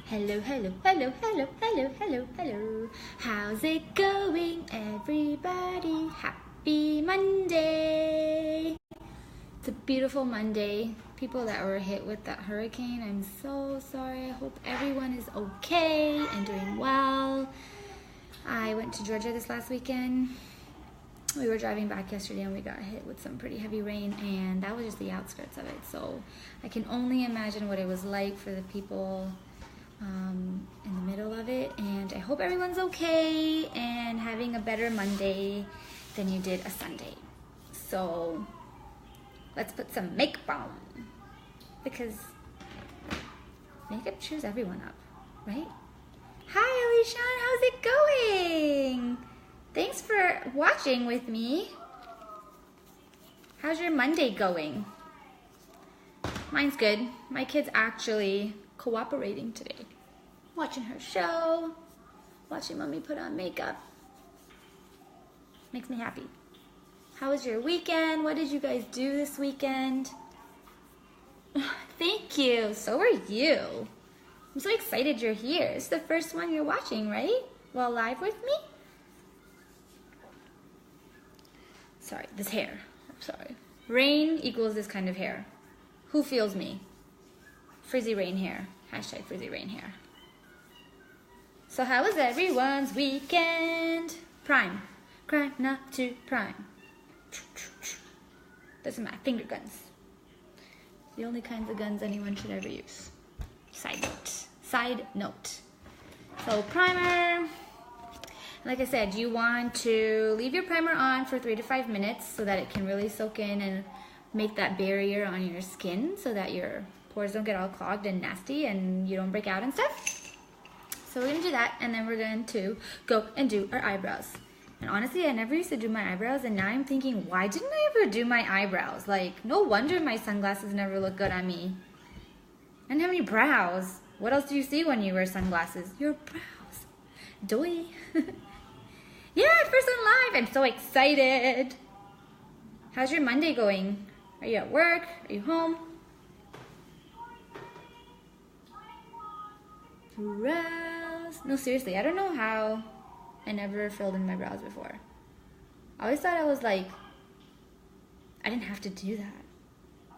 Hello, hello, hello, hello, hello, hello, hello. How's it going, everybody? Happy Monday. It's a beautiful Monday. People that were hit with that hurricane, I'm so sorry. I hope everyone is okay and doing well. I went to Georgia this last weekend. We were driving back yesterday and we got hit with some pretty heavy rain, and that was just the outskirts of it. So I can only imagine what it was like for the people in the middle of it. And I hope everyone's okay and having a better Monday than you did a Sunday. So let's put some makeup on, because makeup cheers everyone up, right? Hi, Alishan, how's it going? Thanks for watching with me. How's your Monday going? Mine's good. My kid's actually cooperating today. Watching her show, watching mommy put on makeup. Makes me happy. How was your weekend? What did you guys do this weekend? Thank you. So are you. I'm so excited you're here. It's the first one you're watching, right? Well, live with me? Sorry, this hair. I'm sorry. Rain equals this kind of hair. Who feels me? Frizzy rain hair. Hashtag frizzy rain hair. So how was everyone's weekend? Prime. Crime not to prime. Those are my finger guns. The only kinds of guns anyone should ever use. Side note. Side note. So primer. Like I said, you want to leave your primer on for 3 to 5 minutes so that it can really soak in and make that barrier on your skin so that your pores don't get all clogged and nasty and you don't break out and stuff. So we're going to do that, and then we're going to go and do our eyebrows. And honestly, I never used to do my eyebrows, and now I'm thinking, why didn't I ever do my eyebrows? Like, no wonder my sunglasses never look good on me. I didn't have any brows. What else do you see when you wear sunglasses? Your brows. Doy. Yeah, first on live. I'm so excited. How's your Monday going? Are you at work? Are you home? Brows. No, seriously, I don't know how I never filled in my brows before. I always thought I was like, I didn't have to do that.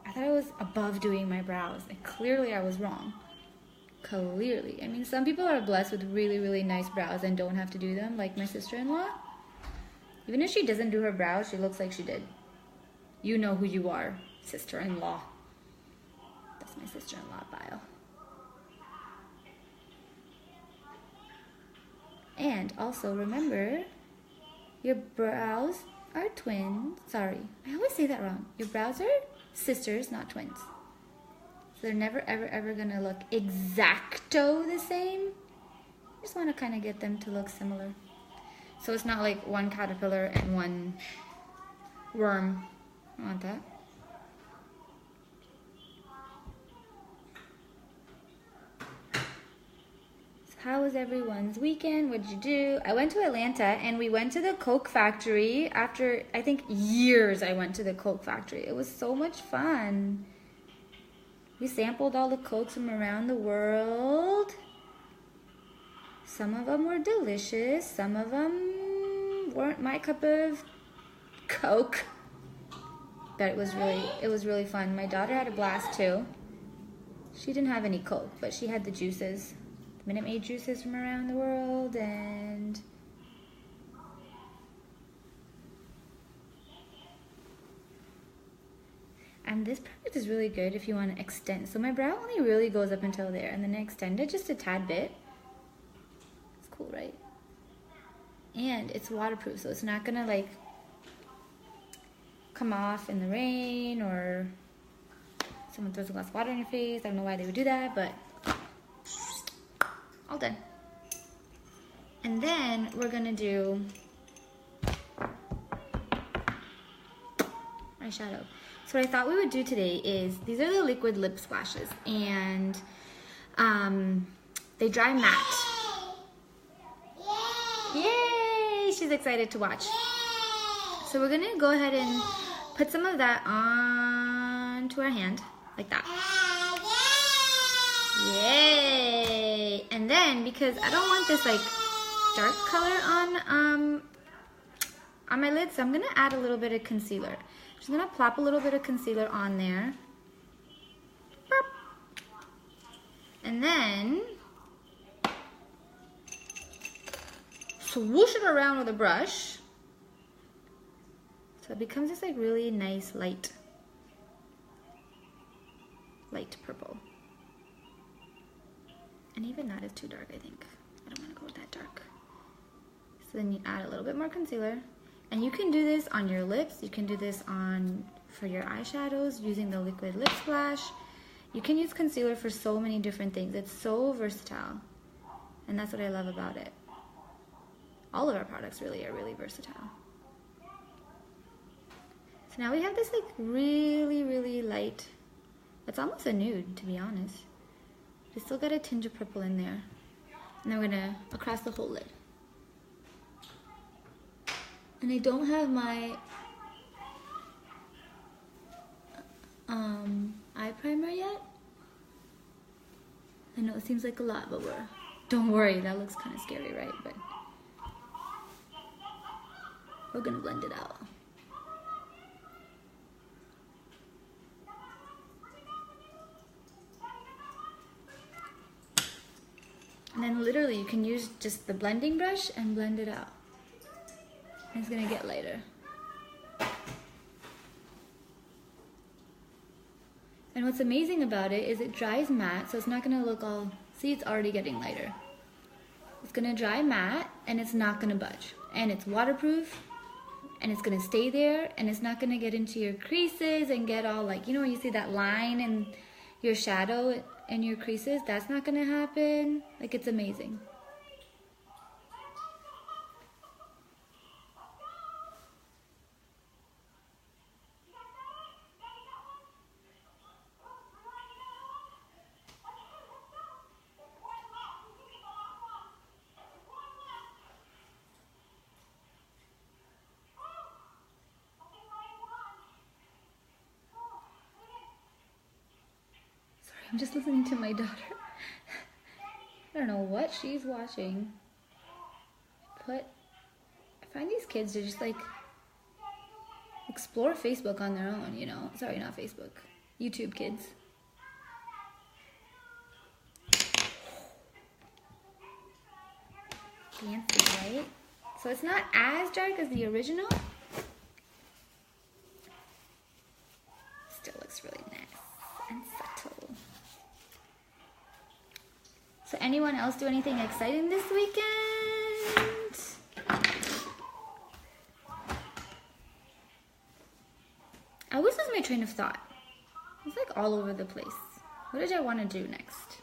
I thought I was above doing my brows, and clearly I was wrong. Clearly. I mean, some people are blessed with really, really nice brows and don't have to do them, like my sister-in-law. Even if she doesn't do her brows, she looks like she did. You know who you are, sister-in-law. That's my sister-in-law bio. And also remember, your brows are twins. Sorry, I always say that wrong. Your brows are sisters, not twins. So they're never, ever, ever gonna look exacto the same. You just wanna kinda get them to look similar. So it's not like one caterpillar and one worm. I want that. How was everyone's weekend? What did you do? I went to Atlanta and we went to the Coke factory. After, I think, years I went to the Coke factory. It was so much fun. We sampled all the Cokes from around the world. Some of them were delicious. Some of them weren't my cup of Coke. But it was really fun. My daughter had a blast too. She didn't have any Coke, but she had the juices. Minute Maid juices from around the world, and this product is really good if you want to extend. So my brow only really goes up until there, and then I extend it just a tad bit. It's cool, right? And it's waterproof, so it's not gonna like come off in the rain or someone throws a glass of water in your face. I don't know why they would do that, but all done. And then we're gonna do eyeshadow. So what I thought we would do today is, these are the liquid lip splashes, and they dry matte. Yay! She's excited to watch. So we're gonna go ahead and put some of that onto our hand, like that. Yay! And then, because I don't want this like dark color on my lid, so I'm gonna add a little bit of concealer. Just gonna plop a little bit of concealer on there. And then swoosh it around with a brush. So it becomes this like really nice light purple. And even that is too dark, I think. I don't want to go with that dark. So then you add a little bit more concealer. And you can do this on your lips. You can do this for your eyeshadows using the liquid lip splash. You can use concealer for so many different things. It's so versatile. And that's what I love about it. All of our products really are really versatile. So now we have this like really, really light, it's almost a nude, to be honest. We still got a tinge of purple in there. And then we're gonna across the whole lid. And I don't have my eye primer yet. I know it seems like a lot, but don't worry, that looks kind of scary, right? But we're gonna blend it out. And then literally you can use just the blending brush and blend it out. And it's gonna get lighter. And what's amazing about it is it dries matte, so it's not gonna look all, see, it's already getting lighter. It's gonna dry matte and it's not gonna budge. And it's waterproof and it's gonna stay there and it's not gonna get into your creases and get all like, you know, you see that line in your shadow in your creases? That's not gonna happen. Like, it's amazing. I'm just listening to my daughter. I don't know what she's watching, but I find these kids to just like explore Facebook on their own, you know. Sorry, not Facebook. YouTube kids. Fancy, right? So it's not as dark as the original. Still looks really nice and subtle. So anyone else do anything exciting this weekend? I was losing my train of thought. It's like all over the place. What did I want to do next?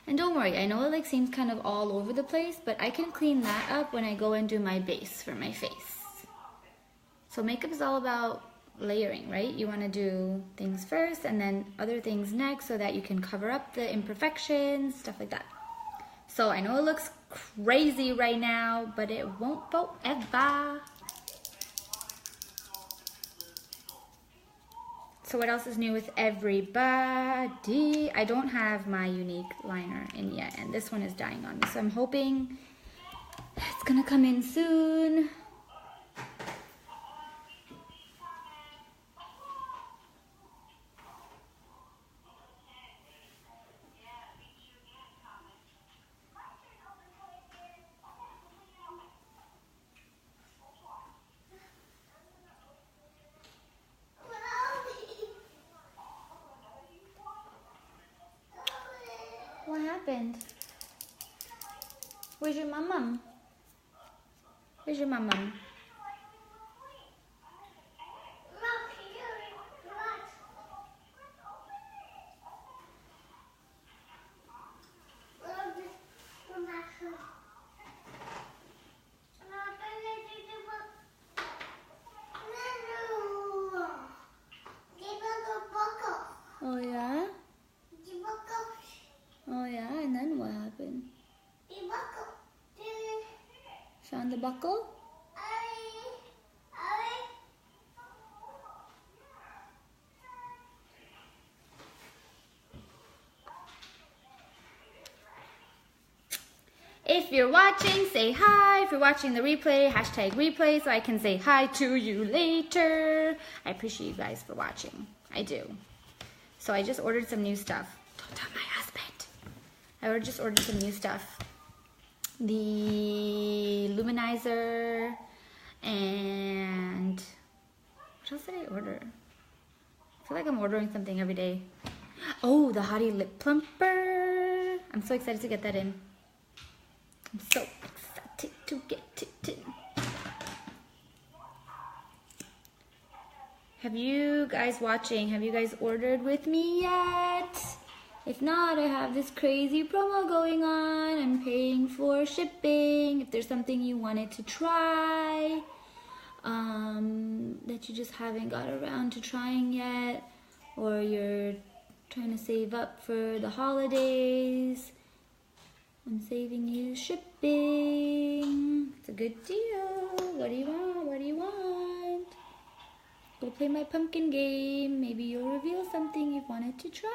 And don't worry, I know it like seems kind of all over the place, but I can clean that up when I go and do my base for my face. So makeup is all about layering, right? You want to do things first and then other things next so that you can cover up the imperfections, stuff like that. So I know it looks crazy right now, but it won't forever. So what else is new with everybody? I don't have my unique liner in yet, and this one is dying on me. So I'm hoping it's gonna come in soon. What happened? Where's your mom? Where's your mom? Oh yeah? Oh yeah, and then what happened? Found the buckle? If you're watching, say hi. If you're watching the replay, hashtag replay so I can say hi to you later. I appreciate you guys for watching. I do. So I just ordered some new stuff. Don't tell my husband. I just ordered some new stuff. The luminizer and what else did I order? I feel like I'm ordering something every day. Oh, the Hottie Lip Plumper. I'm so excited to get that in. I'm so excited to get it in. Have you guys watching? Have you guys ordered with me yet? If not, I have this crazy promo going on. I'm paying for shipping. If there's something you wanted to try, that you just haven't got around to trying yet, or you're trying to save up for the holidays, I'm saving you shipping. It's a good deal. What do you want? What do you want? Go play my pumpkin game. Maybe you'll reveal something you've wanted to try.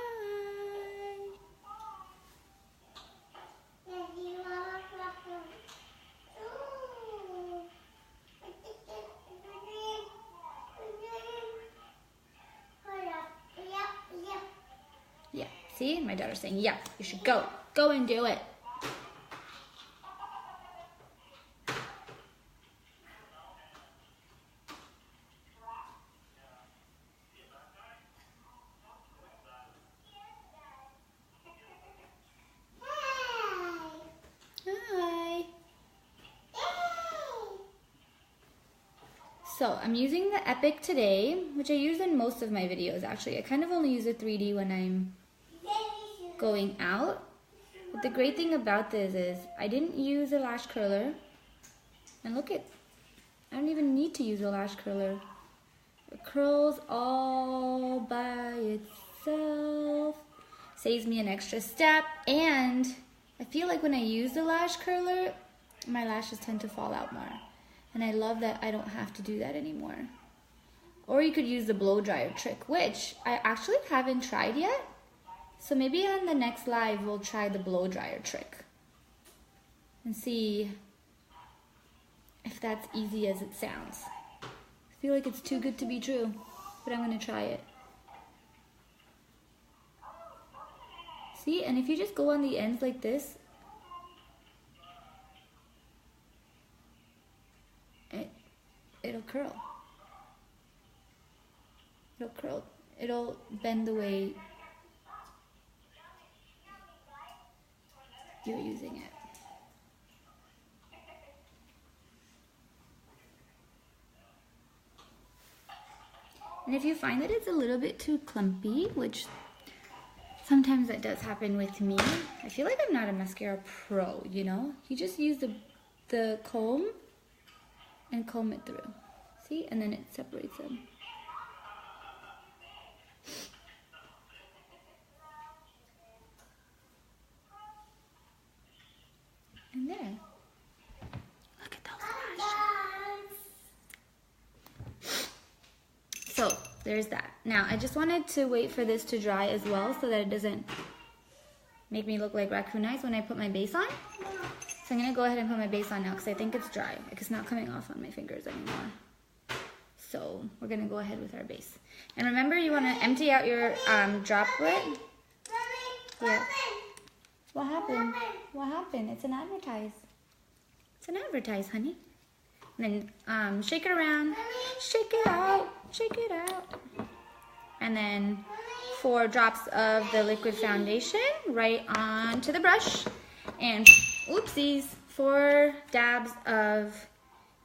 Yeah, see? My daughter's saying, yeah, you should go. Go and do it. Hi. So I'm using the Epic today, which I use in most of my videos actually. I kind of only use the 3D when I'm going out. But the great thing about this is I didn't use a lash curler. And look at, I don't even need to use a lash curler. It curls all by itself. Saves me an extra step. And I feel like when I use the lash curler, my lashes tend to fall out more. And I love that I don't have to do that anymore. Or you could use the blow dryer trick, which I actually haven't tried yet. So maybe on the next live, we'll try the blow dryer trick and see if that's easy as it sounds. I feel like it's too good to be true, but I'm gonna try it. See, and if you just go on the ends like this, it'll curl. It'll curl. It'll bend the way you're using it. And if you find that it's a little bit too clumpy, which sometimes that does happen with me, I feel like I'm not a mascara pro, you know? You just use the comb and comb it through. See? And then it separates them. And there. Look at those lashes. So, there's that. Now, I just wanted to wait for this to dry as well so that it doesn't make me look like raccoon eyes when I put my base on. So I'm going to go ahead and put my base on now because I think it's dry. Like, it's not coming off on my fingers anymore. So, we're going to go ahead with our base. And remember, you want to empty out your droplet. Yeah. What happened? What happened? It's an advertise. It's an advertise, honey. And then shake it around. Shake it out. Shake it out. And then 4 drops of the liquid foundation right onto the brush. And oopsies, 4 dabs of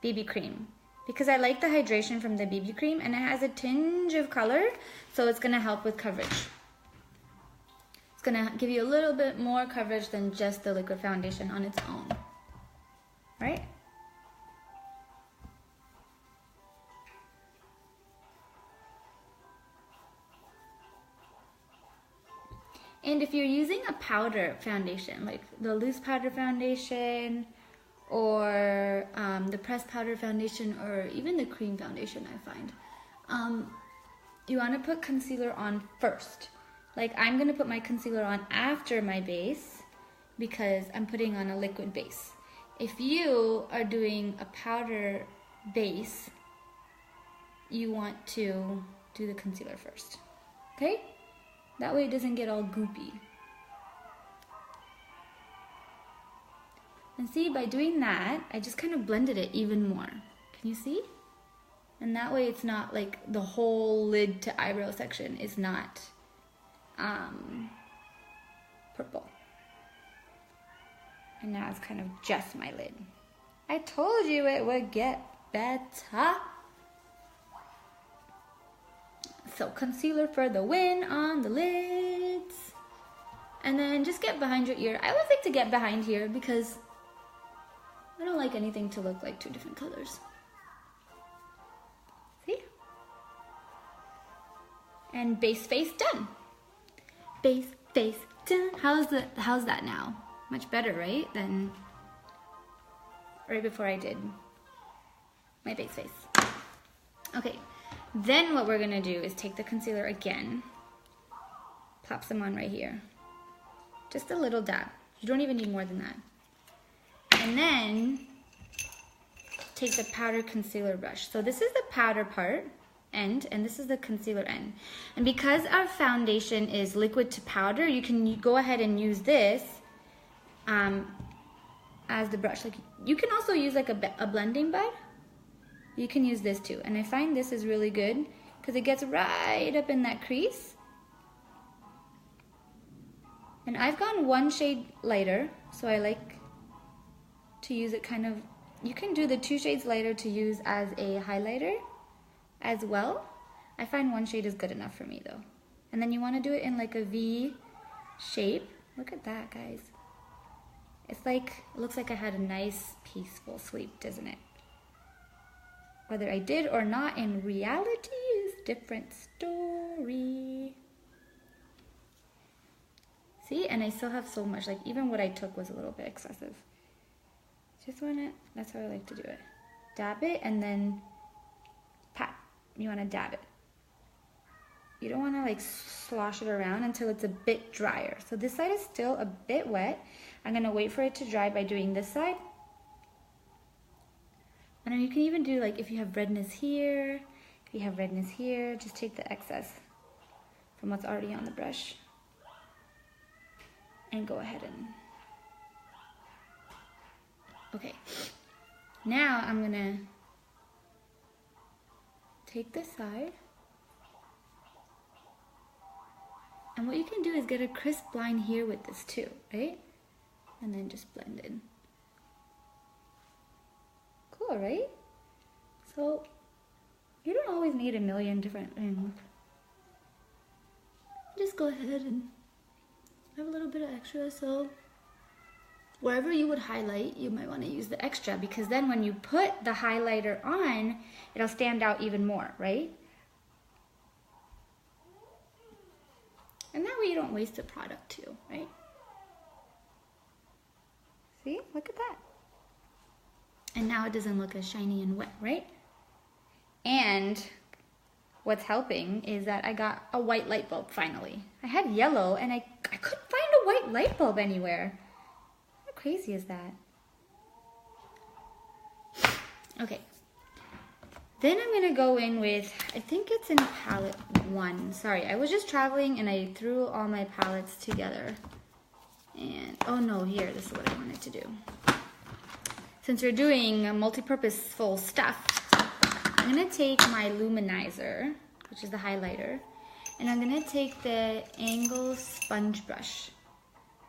BB cream. Because I like the hydration from the BB cream and it has a tinge of color, so it's gonna help with coverage. Gonna give you a little bit more coverage than just the liquid foundation on its own, right? And if you're using a powder foundation, like the loose powder foundation or the pressed powder foundation or even the cream foundation, I find, you wanna put concealer on first. Like I'm gonna put my concealer on after my base because I'm putting on a liquid base. If you are doing a powder base, you want to do the concealer first, okay? That way it doesn't get all goopy. And see, by doing that, I just kind of blended it even more. Can you see? And that way it's not like the whole lid to eyebrow section is not purple. And now it's kind of just my lid. I told you it would get better. So concealer for the win on the lids. And then just get behind your ear. I always like to get behind here because I don't like anything to look like two different colors. See? And base face done. Base face done. How's that now? Much better, right? Than right before I did my base face. Okay, then what we're gonna do is take the concealer again, plop some on right here. Just a little dab. You don't even need more than that. And then take the powder concealer brush. So this is the powder part end, and this is the concealer end. And because our foundation is liquid to powder, you can go ahead and use this as the brush. Like, you can also use like a blending bud. You can use this too. And I find this is really good because it gets right up in that crease. And I've gone one shade lighter, so I like to use it kind of, you can do the 2 shades lighter to use as a highlighter as well. I find 1 shade is good enough for me though. And then you want to do it in like a V shape. Look at that, guys. It's like, it looks like I had a nice peaceful sleep, doesn't it? Whether I did or not in reality is a different story. See, and I still have so much, like even what I took was a little bit excessive. Just want to, that's how I like to do it. Dab it and then pat. You want to dab it. You don't want to like slosh it around until it's a bit drier. So this side is still a bit wet. I'm going to wait for it to dry by doing this side. And then you can even do like if you have redness here, if you have redness here, just take the excess from what's already on the brush and go ahead and, okay. Now I'm going to take this side. And what you can do is get a crisp line here with this too, right? And then just blend in. Cool, right? So you don't always need a million different things. Just go ahead and have a little bit of extra. So wherever you would highlight, you might want to use the extra, because then when you put the highlighter on, it'll stand out even more, right? And that way you don't waste the product too, right? See, look at that. And now it doesn't look as shiny and wet, right? And what's helping is that I got a white light bulb finally. I had yellow and I couldn't find a white light bulb anywhere. How crazy is that? Okay. Then I'm gonna go in with, I think it's in palette 1. Sorry, I was just traveling and I threw all my palettes together. And, oh no, here, this is what I wanted to do. Since we're doing multi-purposeful stuff, I'm gonna take my luminizer, which is the highlighter, and I'm gonna take the angle sponge brush.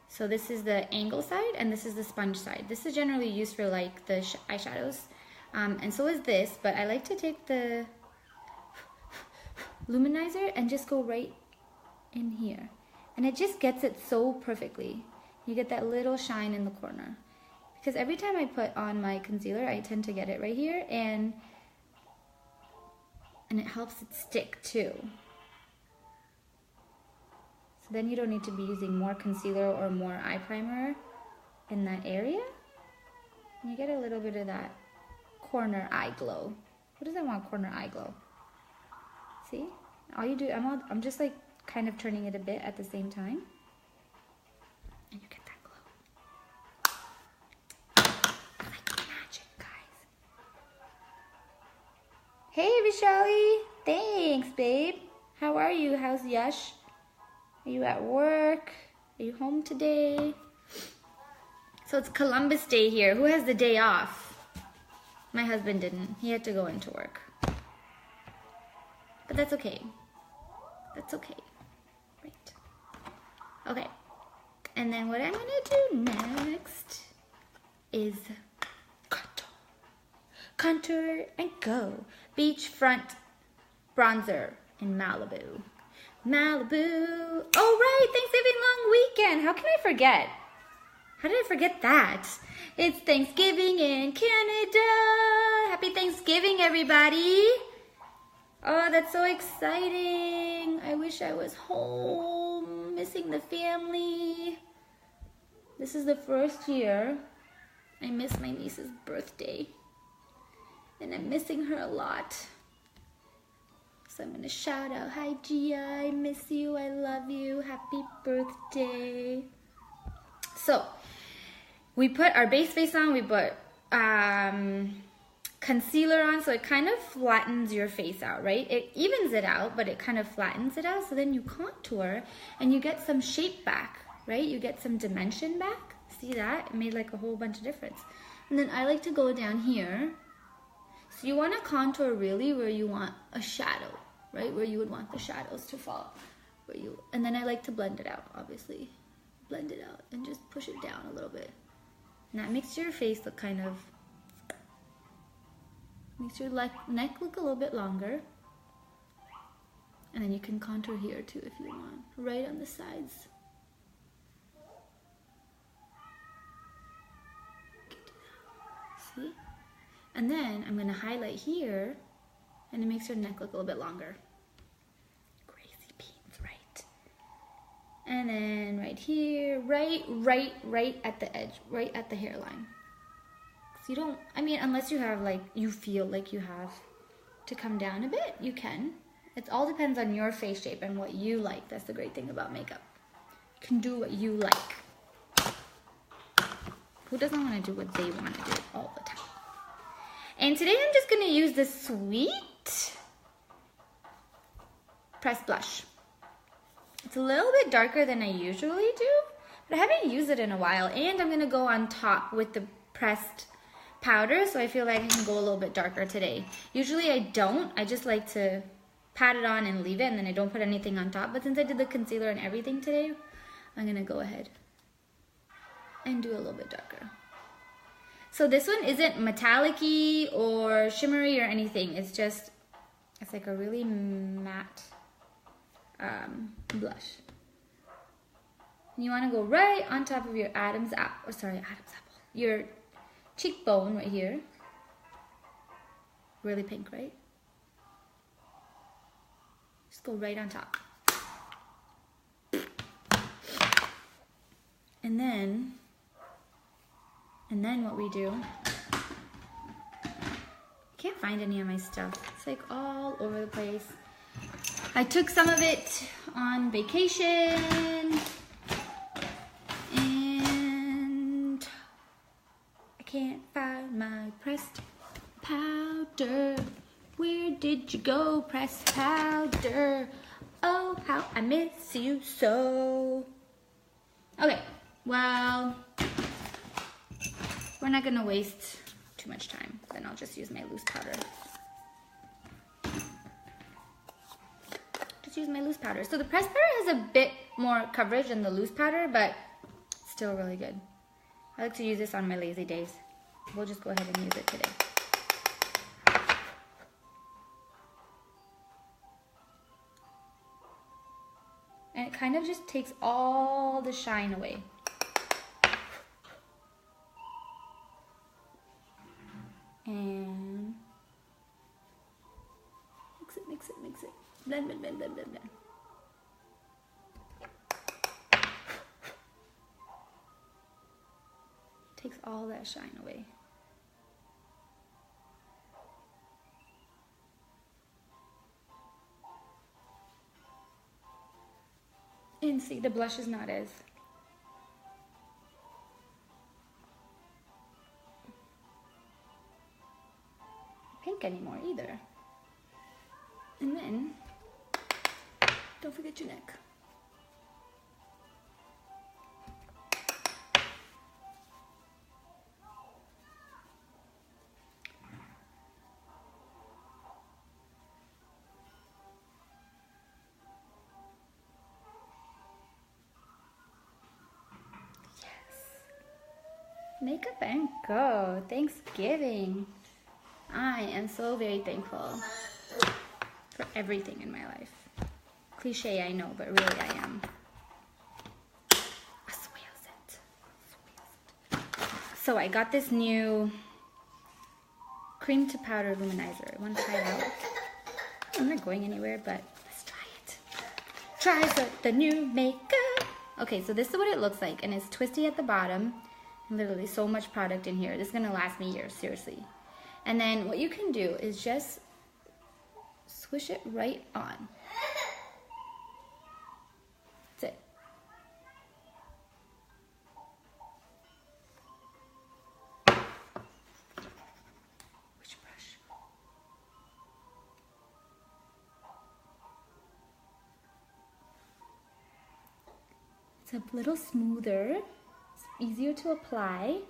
So this is the angle side and this is the sponge side. This is generally used for like the eyeshadows. And so is this, but I like to take the luminizer and just go right in here. And it just gets it so perfectly. You get that little shine in the corner. Because every time I put on my concealer, I tend to get it right here, and it helps it stick too. So then you don't need to be using more concealer or more eye primer in that area. And you get a little bit of that corner eye glow. Who doesn't want corner eye glow? See? All you do, I'm just like kind of turning it a bit at the same time. And you get that glow. Hey, Vishali. Thanks, babe. How are you? How's Yash? Are you at work? Are you home today? So it's Columbus Day here. Who has the day off? My husband didn't. He had to go into work. But that's okay. That's okay. Right. Okay. And then what I'm going to do next is contour and go. Beachfront bronzer in Malibu. Malibu. Oh, right. Thanksgiving long weekend. How can I forget? How did I forget that? It's Thanksgiving in Canada. Happy Thanksgiving, everybody. Oh, that's so exciting. I wish I was home, missing the family. This is the first year I miss my niece's birthday. And I'm missing her a lot. So I'm gonna shout out, hi Gia, I miss you, I love you, happy birthday. So, we put our base face on, we put concealer on, so it kind of flattens your face out, right? It evens it out, but it kind of flattens it out, so then you contour and you get some shape back, right? You get some dimension back. See that? It made like a whole bunch of difference. And then I like to go down here. So you want to contour really where you want a shadow, right? Where you would want the shadows to fall. And then I like to blend it out, obviously. Blend it out and just push it down a little bit. And that makes your face look kind of, makes your neck look a little bit longer. And then you can contour here too if you want, right on the sides. See? And then I'm going to highlight here, and it makes your neck look a little bit longer. Crazy beans, right? And then right here, right at the edge, right at the hairline. So you don't, I mean, unless you have like, you feel like you have to come down a bit, you can. It all depends on your face shape and what you like. That's the great thing about makeup. You can do what you like. Who doesn't want to do what they want to do all the time? And today I'm just going to use this sweet pressed blush. It's a little bit darker than I usually do, but I haven't used it in a while. And I'm going to go on top with the pressed powder, so I feel like I can go a little bit darker today. Usually I don't. I just like to pat it on and leave it, and then I don't put anything on top. But since I did the concealer and everything today, I'm going to go ahead and do a little bit darker. So this one isn't metallic-y or shimmery or anything. It's just, it's like a really matte blush. And you want to go right on top of your Adam's apple, your cheekbone right here. Really pink, right? Just go right on top. And then what we do, I can't find any of my stuff. It's like all over the place. I took some of it on vacation, and I can't find my pressed powder. Where did you go, pressed powder? Oh, how I miss you so. Okay, well, we're not gonna waste too much time. Then I'll just use my loose powder. So the pressed powder has a bit more coverage than the loose powder, but still really good. I like to use this on my lazy days. We'll just go ahead and use it today. And it kind of just takes all the shine away. And mix it. Blend. Takes all that shine away. And see, the blush is not as pink anymore either. And then, don't forget your neck. Makeup and go. Thanksgiving. I am so very thankful for everything in my life. Cliche, I know, but really I am. So I got this new cream to powder luminizer. I want to try it out. I'm not going anywhere, but let's try it. Try the new makeup. Okay, so this is what it looks like, and it's twisty at the bottom. Literally so much product in here. This is gonna last me years, seriously. And then what you can do is just swish it right on. That's it. Which brush? It's a little smoother. Easier to apply,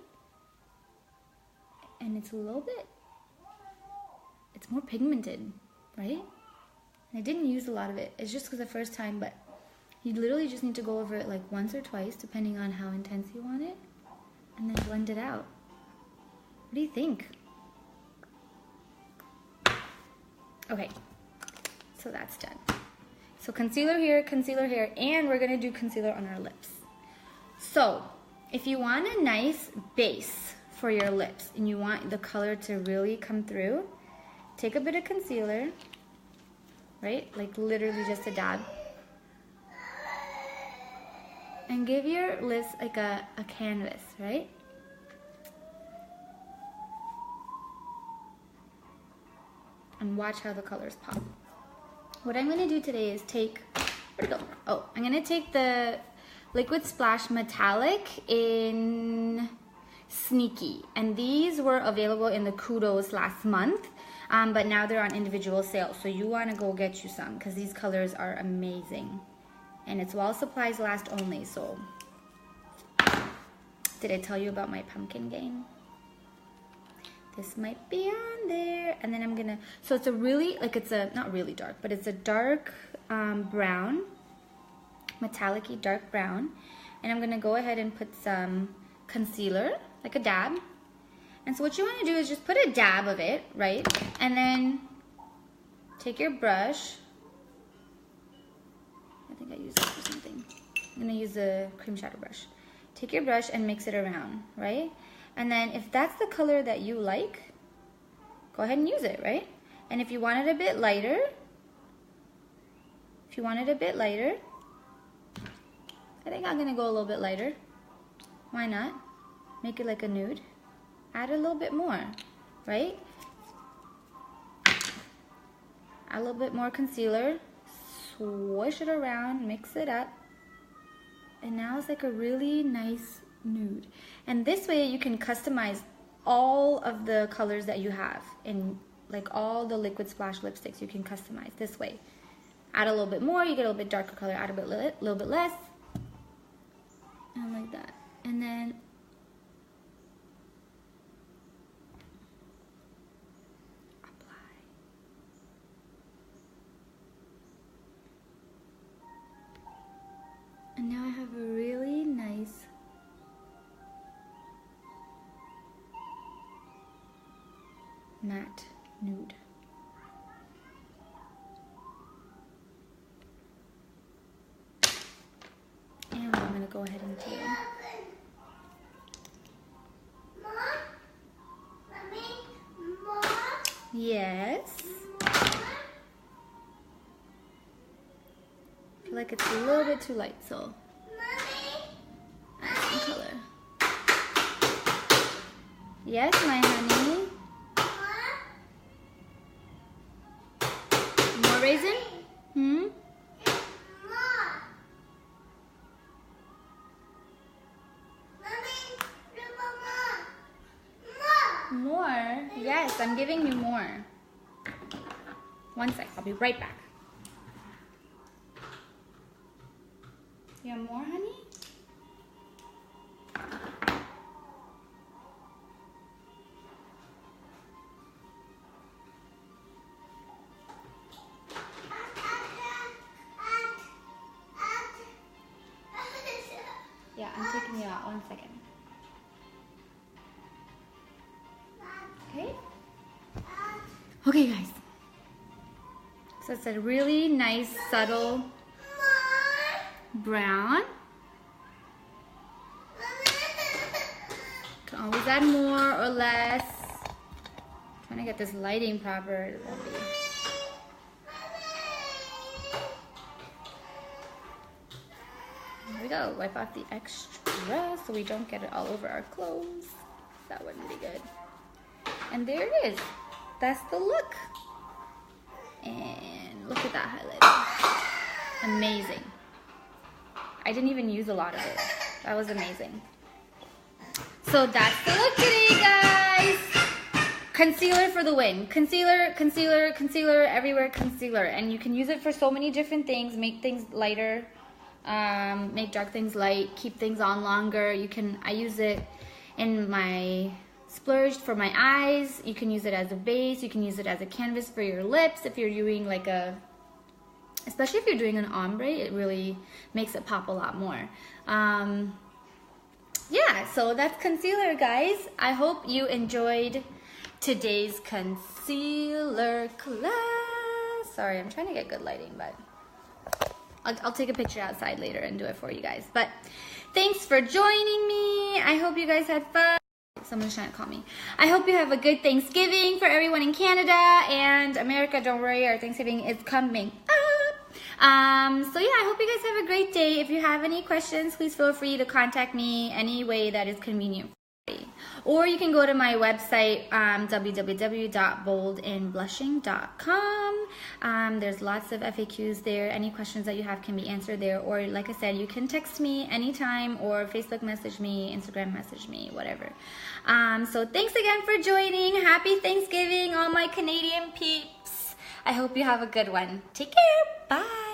and it's a little bit, it's more pigmented, right? And I didn't use a lot of it. It's just because the first time, but you literally just need to go over it like once or twice, depending on how intense you want it, and then blend it out. What do you think? Okay, so that's done. So concealer here, and we're gonna do concealer on our lips. So, if you want a nice base for your lips and you want the color to really come through, take a bit of concealer, right? Like literally just a dab. And give your lips like a canvas, right? And watch how the colors pop. What I'm gonna do today is take, where'd it go? Oh, I'm gonna take the Liquid Splash Metallic in Sneaky, and these were available in the Kudos last month, but now they're on individual sales, so you want to go get you some because these colors are amazing, and it's while supplies last only. So did I tell you about my pumpkin game? This might be on there, and then I'm gonna, so it's a really, like it's a, not really dark, but it's a dark brown, metallic-y dark brown, and I'm gonna go ahead and put some concealer, like a dab. And so what you want to do is just put a dab of it, right? And then take your brush. I think I used it for something. I'm gonna use a cream shadow brush. Take your brush and mix it around, right? And then if that's the color that you like, go ahead and use it, right? And if you want it a bit lighter, I think I'm gonna go a little bit lighter. Why not? Make it like a nude. Add a little bit more, right? Add a little bit more concealer. Swish it around, mix it up. And now it's like a really nice nude. And this way you can customize all of the colors that you have. In like all the Liquid Splash lipsticks you can customize this way. Add a little bit more, you get a little bit darker color, add a little bit less. And like that. And then apply. And now I have a really nice matte nude. And I'm going to go ahead and do yes. I feel like it's a little bit too light, so add some color. Yes, my honey. More raisin? More? Yes, I'm giving you more. One sec, I'll be right back. You have more, honey? Yeah, I'm taking you out. 1 second. Okay? Okay, guys. So it's a really nice, subtle brown. Can always add more or less. Trying to get this lighting proper. It won't be. There we go. Wipe off the extra so we don't get it all over our clothes. That wouldn't be good. And there it is. That's the look. And look at that highlighter. Amazing. I didn't even use a lot of it. That was amazing. So that's the look today, guys. Concealer for the win. Concealer, concealer, concealer, everywhere concealer. And you can use it for so many different things. Make things lighter. Make dark things light. Keep things on longer. I use it in my splurge for my eyes. You can use it as a base. You can use it as a canvas for your lips. If you're doing like especially if you're doing an ombre, it really makes it pop a lot more. Yeah, so that's concealer, guys. I hope you enjoyed today's concealer class. Sorry, I'm trying to get good lighting, but I'll take a picture outside later and do it for you guys. But thanks for joining me. I hope you guys had fun. Someone's trying to call me. I hope you have a good Thanksgiving for everyone in Canada and America. Don't worry, our Thanksgiving is coming up. So yeah, I hope you guys have a great day. If you have any questions, please feel free to contact me any way that is convenient for you. Or you can go to my website, www.boldandblushing.com. There's lots of FAQs there. Any questions that you have can be answered there. Or like I said, you can text me anytime or Facebook message me, Instagram message me, whatever. So thanks again for joining. Happy Thanksgiving, all my Canadian peeps. I hope you have a good one. Take care. Bye.